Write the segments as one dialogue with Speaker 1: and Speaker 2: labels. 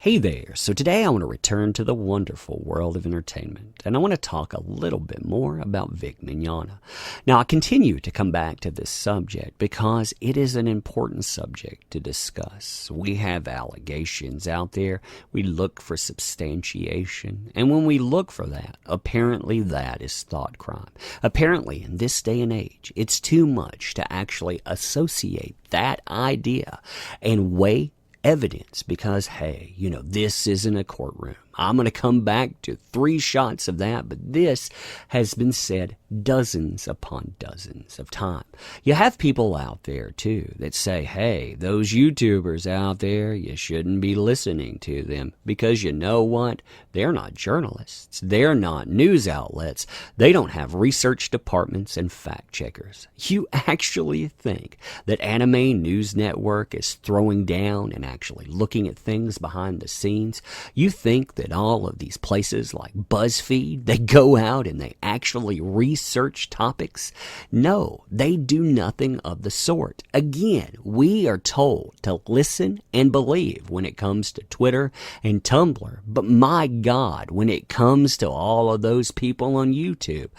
Speaker 1: Hey there, so today I want to return to the wonderful world of entertainment, and I want to talk a little bit more about Mignogna. Now, I continue to come back to this subject because it is an important subject to discuss. We have allegations out there, we look for substantiation, and when we look for that, apparently that is thought crime. Apparently, in this day and age, it's too much to actually associate that idea and weigh evidence because, hey, this isn't a courtroom. I'm going to come back to 3 shots of that, but this has been said dozens upon dozens of times. You have people out there, too, that say, hey, those YouTubers out there, you shouldn't be listening to them because you know what? They're not journalists. They're not news outlets. They don't have research departments and fact checkers. You actually think that Anime News Network is throwing down and actually looking at things behind the scenes? You think that all of these places like BuzzFeed, they go out and they actually research topics? No, they do nothing of the sort. Again, we are told to listen and believe when it comes to Twitter and Tumblr, but my God, when it comes to all of those people on YouTube,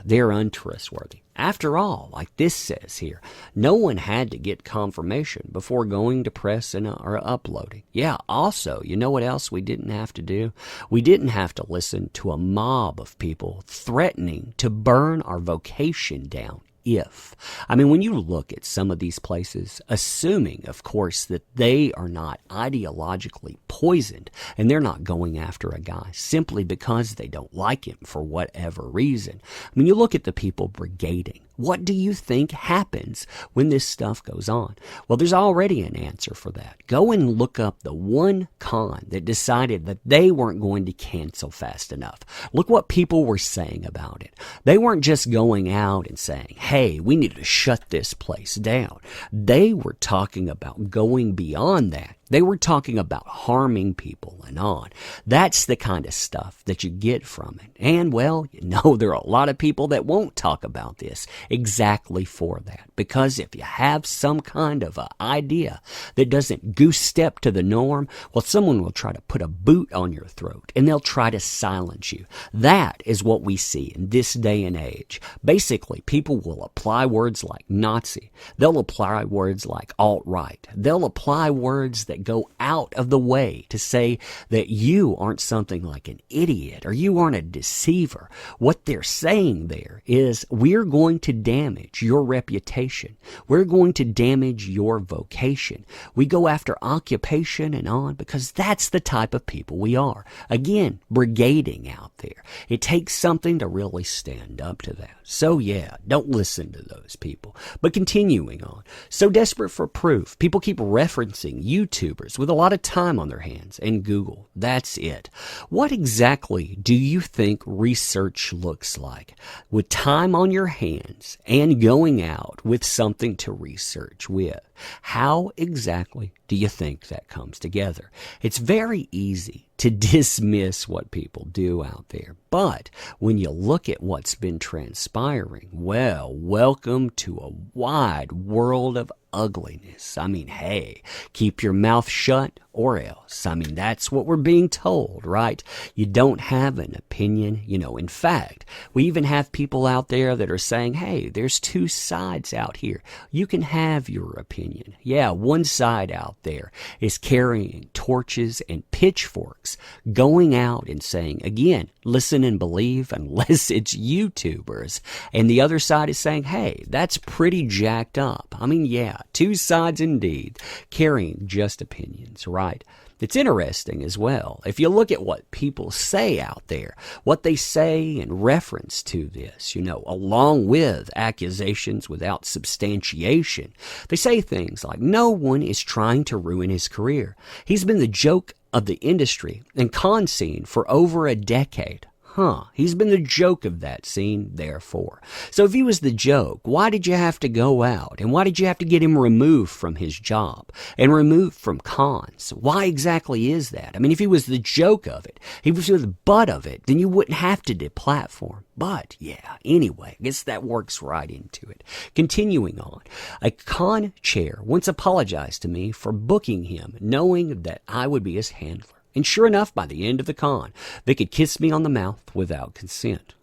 Speaker 1: they're untrustworthy. After all, like this says here, no one had to get confirmation before going to press or uploading. Yeah, also, you know what else we didn't have to do? We didn't have to listen to a mob of people threatening to burn our vocation down. When you look at some of these places, assuming, of course, that they are not ideologically poisoned and they're not going after a guy simply because they don't like him for whatever reason. You look at the people brigading. What do you think happens when this stuff goes on? Well, there's already an answer for that. Go and look up the one con that decided that they weren't going to cancel fast enough. Look what people were saying about it. They weren't just going out and saying, hey, we need to shut this place down. They were talking about going beyond that. They were talking about harming people and on. That's the kind of stuff that you get from it. And, well, there are a lot of people that won't talk about this exactly for that. Because if you have some kind of an idea that doesn't goose step to the norm, well, someone will try to put a boot on your throat and they'll try to silence you. That is what we see in this day and age. Basically, people will apply words like Nazi. They'll apply words like alt-right. They'll apply words that go out of the way to say that you aren't something like an idiot or you aren't a deceiver. What they're saying there is, we're going to damage your reputation. We're going to damage your vocation. We go after occupation and on because that's the type of people we are. Again, brigading out there. It takes something to really stand up to that. So yeah, don't listen to those people. But continuing on, so desperate for proof, people keep referencing YouTubers with a lot of time on their hands and Google. That's it. What exactly do you think research looks like? With time on your hands and going out with something to research with. How exactly do you think that comes together? It's very easy to dismiss what people do out there. But when you look at what's been transpiring, well, welcome to a wide world of ugliness. Hey, keep your mouth shut or else. That's what we're being told, right? You don't have an opinion. In fact, we even have people out there that are saying, hey, there's 2 sides out here. You can have your opinion. Yeah, one side out there is carrying torches and pitchforks, going out and saying, again, listen and believe unless it's YouTubers. And the other side is saying, hey, that's pretty jacked up. Yeah, 2 sides indeed, carrying just opinions, right? It's interesting as well. If you look at what people say out there, what they say in reference to this, along with accusations without substantiation, they say things like, no one is trying to ruin his career. He's been the joke of the industry and con scene for over a decade. He's been the joke of that scene, therefore. So if he was the joke, why did you have to go out? And why did you have to get him removed from his job and removed from cons? Why exactly is that? I mean, if he was the joke of it, he was the butt of it, then you wouldn't have to deplatform. But, yeah, anyway, I guess that works right into it. Continuing on, a con chair once apologized to me for booking him, knowing that I would be his handler. And sure enough, by the end of the con, they could kiss me on the mouth without consent.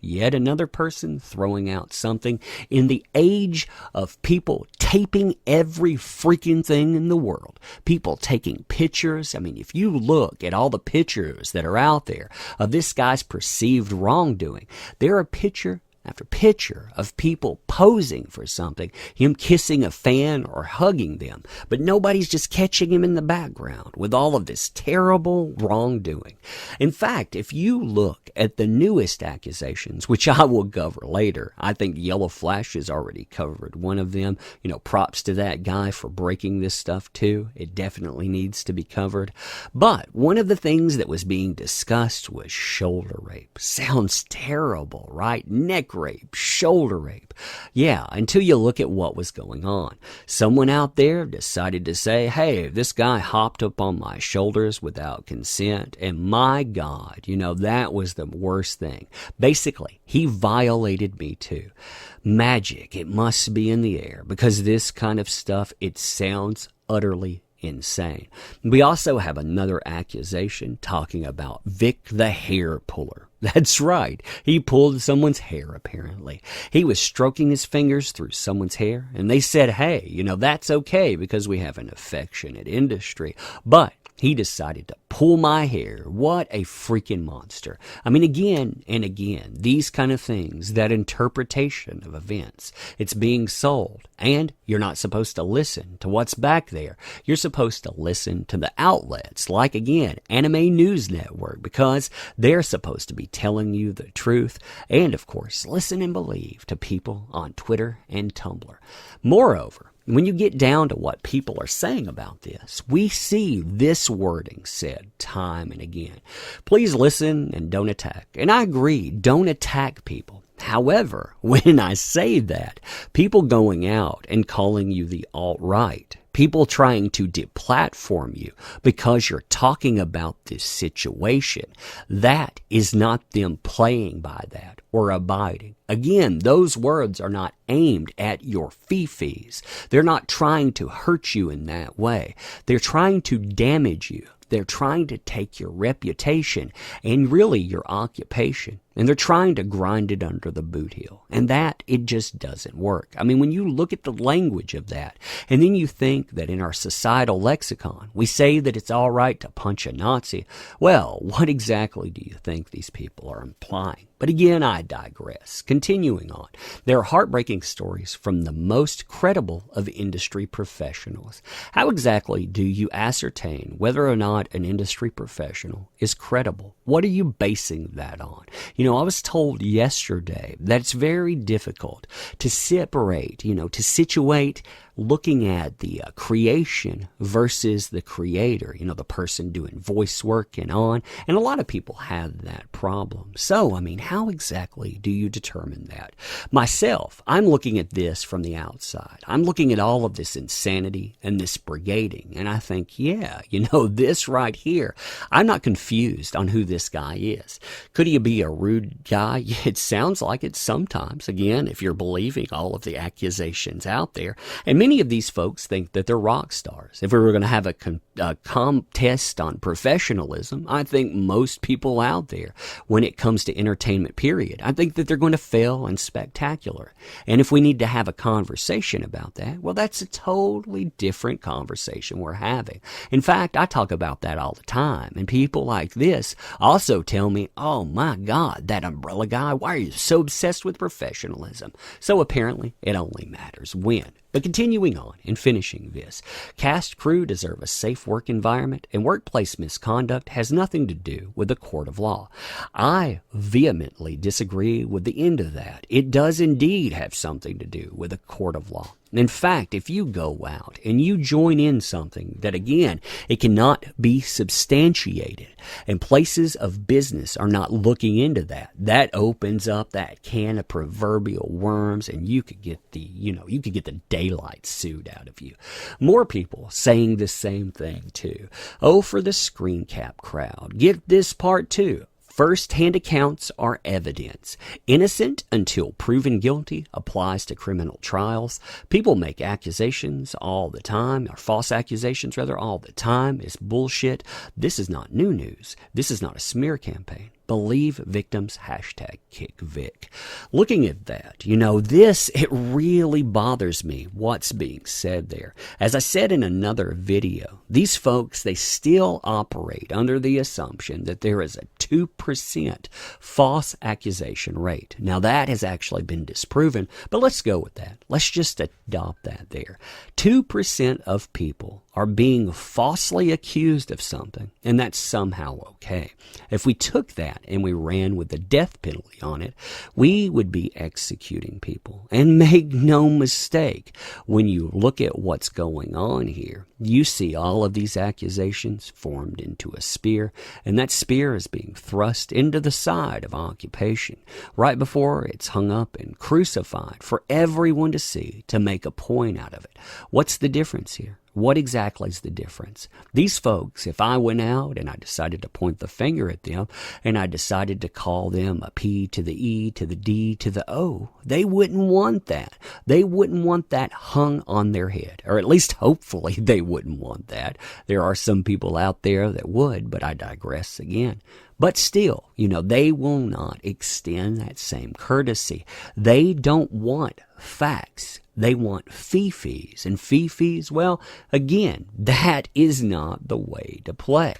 Speaker 1: Yet another person throwing out something in the age of people taping every freaking thing in the world. People taking pictures. I mean, if you look at all the pictures that are out there of this guy's perceived wrongdoing, there are picture after picture of people posing for something, him kissing a fan or hugging them, but nobody's just catching him in the background with all of this terrible wrongdoing. In fact, if you look at the newest accusations, which I will cover later, I think Yellow Flash has already covered one of them. Props to that guy for breaking this stuff too. It definitely needs to be covered. But one of the things that was being discussed was shoulder rape. Sounds terrible, right? Neck rape, shoulder rape. Yeah, until you look at what was going on. Someone out there decided to say, hey, this guy hopped up on my shoulders without consent, and my God, that was the worst thing. Basically, he violated me too. Magic, it must be in the air, because this kind of stuff, it sounds utterly insane. We also have another accusation talking about Vic the hair puller. That's right. He pulled someone's hair, apparently. He was stroking his fingers through someone's hair, and they said, hey, that's okay because we have an affectionate industry. But he decided to pull my hair. What a freaking monster. I mean, again and again, these kind of things, that interpretation of events, it's being sold. And you're not supposed to listen to what's back there. You're supposed to listen to the outlets, like, again, Anime News Network, because they're supposed to be telling you the truth. And, of course, listen and believe to people on Twitter and Tumblr. Moreover, when you get down to what people are saying about this, we see this wording said time and again. Please listen and don't attack. And I agree, don't attack people. However, when I say that, people going out and calling you the alt-right, people trying to deplatform you because you're talking about this situation, that is not them playing by that or abiding. Again, those words are not aimed at your fee-fees. They're not trying to hurt you in that way. They're trying to damage you. They're trying to take your reputation and really your occupation. And they're trying to grind it under the boot heel. And that, it just doesn't work. I mean, when you look at the language of that, and then you think that in our societal lexicon, we say that it's all right to punch a Nazi, well, what exactly do you think these people are implying? But again, I digress. Continuing on, there are heartbreaking stories from the most credible of industry professionals. How exactly do you ascertain whether or not an industry professional is credible? What are you basing that on? I was told yesterday that it's very difficult to separate, to situate looking at the creation versus the creator, the person doing voice work and on. And a lot of people have that problem. So, I mean, how exactly do you determine that? Myself, I'm looking at this from the outside. I'm looking at all of this insanity and this brigading. And I think, yeah, this right here, I'm not confused on who this guy is. Could he be a rude guy? It sounds like it sometimes. Again, if you're believing all of the accusations out there. And many of these folks think that they're rock stars. If we were going to have a contest on professionalism, I think most people out there, when it comes to entertainment period, I think that they're going to fail in spectacular. And if we need to have a conversation about that, well, that's a totally different conversation we're having. In fact, I talk about that all the time. And people like this also tell me, oh my God, that umbrella guy, why are you so obsessed with professionalism? So apparently it only matters when. But continuing on and finishing this, cast crew deserve a safe work environment, and workplace misconduct has nothing to do with the court of law. I vehemently disagree with the end of that. It does indeed have something to do with the court of law. In fact, if you go out and you join in something that, again, it cannot be substantiated, and places of business are not looking into that, that opens up that can of proverbial worms, and you could get the daylight sued out of you. More people saying the same thing too. Oh, for the screen cap crowd. Get this part too. First-hand accounts are evidence. Innocent until proven guilty applies to criminal trials. People make accusations all the time, or false accusations rather, all the time. It's bullshit. This is not new news. This is not a smear campaign. Believe victims, #KickVic. Looking at that, it really bothers me what's being said there. As I said in another video, these folks, they still operate under the assumption that there is a 2% false accusation rate. Now that has actually been disproven, but let's go with that. Let's just adopt that there. 2% of people are being falsely accused of something, and that's somehow okay. If we took that and we ran with the death penalty on it, we would be executing people. And make no mistake, when you look at what's going on here, you see all of these accusations formed into a spear, and that spear is being thrust into the side of occupation right before it's hung up and crucified for everyone to see, to make a point out of it. What's the difference here? What exactly is the difference? These folks, if I went out and I decided to point the finger at them and I decided to call them a P to the E to the D to the O, they wouldn't want that. They wouldn't want that hung on their head, or at least hopefully they wouldn't want that. There are some people out there that would, but I digress again. But still, they will not extend that same courtesy. They don't want facts. They want fee-fees. And fee-fees, well, again, that is not the way to play.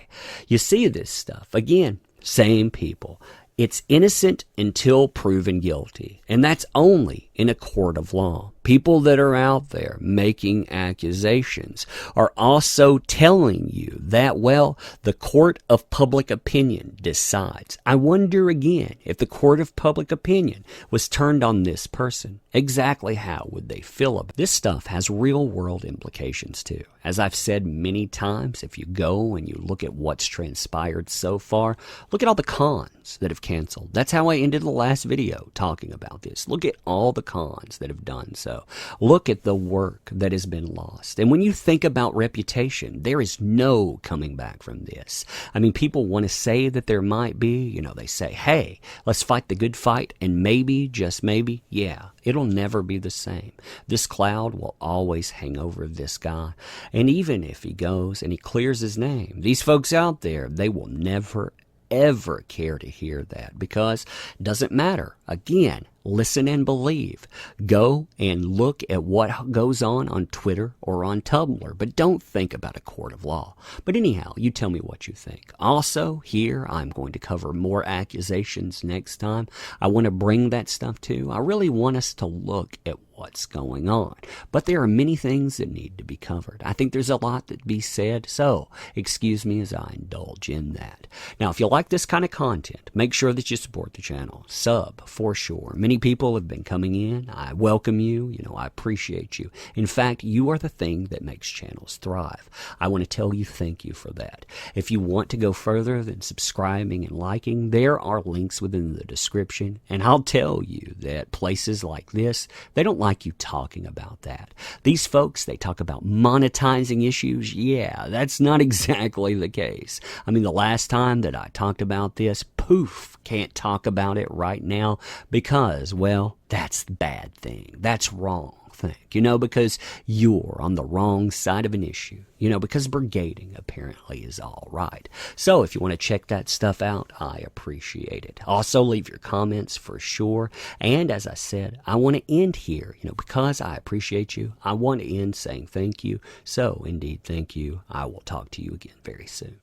Speaker 1: You see this stuff. Again, same people. It's innocent until proven guilty. And that's only in a court of law. People that are out there making accusations are also telling you that, well, the court of public opinion decides. I wonder again, if the court of public opinion was turned on this person, exactly how would they feel about it? This stuff has real world implications too. As I've said many times, if you go and you look at what's transpired so far, look at all the cons that have canceled. That's how I ended the last video talking about this. Look at all the cons that have done so. Look at the work that has been lost. And when you think about reputation, there is no coming back from this. I mean, people want to say that there might be, they say, hey, let's fight the good fight, and maybe, just maybe, yeah, it'll never be the same. This cloud will always hang over this guy. And even if he goes and he clears his name, these folks out there, they will never, ever care to hear that, because it doesn't matter. Again, listen and believe. Go and look at what goes on Twitter or on Tumblr, but don't think about a court of law. But anyhow, you tell me what you think. Also, here, I'm going to cover more accusations next time. I want to bring that stuff too. I really want us to look at what's going on. But there are many things that need to be covered. I think there's a lot that be said, so excuse me as I indulge in that. Now, if you like this kind of content, make sure that you support the channel. Sub, for sure. Many people have been coming in. I welcome you. I appreciate you. In fact, you are the thing that makes channels thrive. I want to tell you thank you for that. If you want to go further than subscribing and liking, there are links within the description, and I'll tell you that places like this, they don't like you talking about that. These folks, they talk about monetizing issues. Yeah, that's not exactly the case. I mean, the last time that I talked about this, poof, can't talk about it right now because, well, that's the bad thing. That's wrong thing, because you're on the wrong side of an issue, because brigading apparently is all right. So if you want to check that stuff out, I appreciate it. Also, leave your comments for sure. And as I said, I want to end here, because I appreciate you. I want to end saying thank you. So indeed, thank you. I will talk to you again very soon.